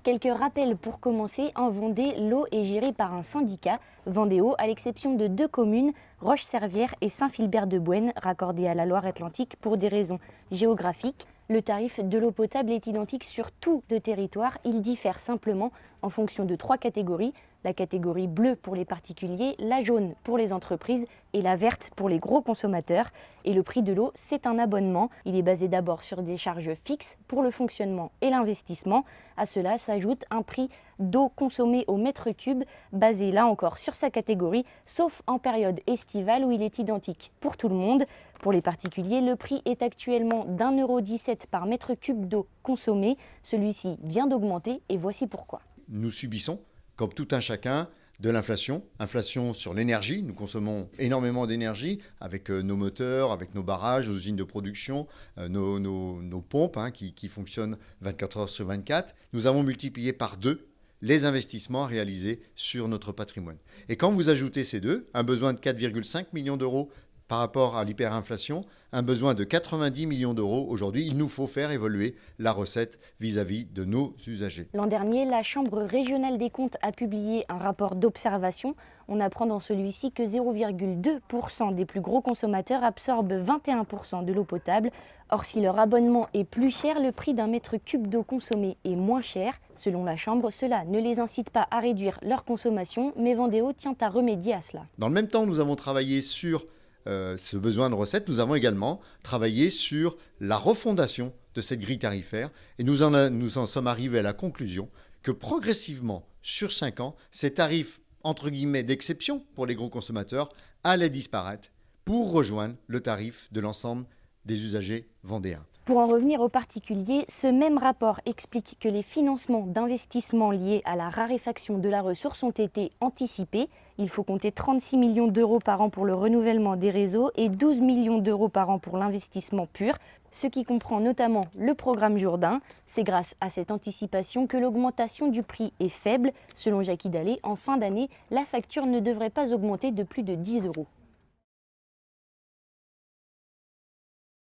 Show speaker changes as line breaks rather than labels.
Quelques rappels pour commencer. En Vendée, l'eau est gérée par un syndicat, Vendéo, à l'exception de 2 communes, Roche-Servière et Saint-Philbert-de-Bouenne, raccordées à la Loire-Atlantique pour des raisons géographiques. Le tarif de l'eau potable est identique sur tout le territoire. Il diffère simplement en fonction de 3 catégories. La catégorie bleue pour les particuliers, la jaune pour les entreprises et la verte pour les gros consommateurs. Et le prix de l'eau, c'est un abonnement. Il est basé d'abord sur des charges fixes pour le fonctionnement et l'investissement. À cela s'ajoute un prix d'eau consommée au mètre cube, basé là encore sur sa catégorie, sauf en période estivale où il est identique pour tout le monde. Pour les particuliers, le prix est actuellement d'1,17 € par mètre cube d'eau consommée. Celui-ci vient d'augmenter et voici pourquoi.
Nous subissons, comme tout un chacun, de l'inflation. Inflation sur l'énergie. Nous consommons énormément d'énergie avec nos moteurs, avec nos barrages, nos usines de production, nos pompes qui fonctionnent 24 heures sur 24. Nous avons multiplié par 2 les investissements à réaliser sur notre patrimoine. Et quand vous ajoutez ces deux, un besoin de 4,5 millions d'euros par rapport à l'hyperinflation, un besoin de 90 millions d'euros aujourd'hui, il nous faut faire évoluer la recette vis-à-vis de nos usagers.
L'an dernier, la Chambre régionale des comptes a publié un rapport d'observation. On apprend dans celui-ci que 0,2% des plus gros consommateurs absorbent 21% de l'eau potable. Or, si leur abonnement est plus cher, le prix d'un mètre cube d'eau consommée est moins cher. Selon la Chambre, cela ne les incite pas à réduire leur consommation, mais Vendéo tient à remédier à cela.
Dans le même temps, nous avons travaillé sur ce besoin de recettes. Nous avons également travaillé sur la refondation de cette grille tarifaire et nous en sommes arrivés à la conclusion que progressivement, sur 5 ans, ces tarifs entre guillemets d'exception pour les gros consommateurs allaient disparaître pour rejoindre le tarif de l'ensemble des usagers vendéens.
Pour en revenir aux particuliers, ce même rapport explique que les financements d'investissements liés à la raréfaction de la ressource ont été anticipés. Il faut compter 36 millions d'euros par an pour le renouvellement des réseaux et 12 millions d'euros par an pour l'investissement pur, ce qui comprend notamment le programme Jourdain. C'est grâce à cette anticipation que l'augmentation du prix est faible. Selon Jackie Dallet, en fin d'année, la facture ne devrait pas augmenter de plus de 10 €.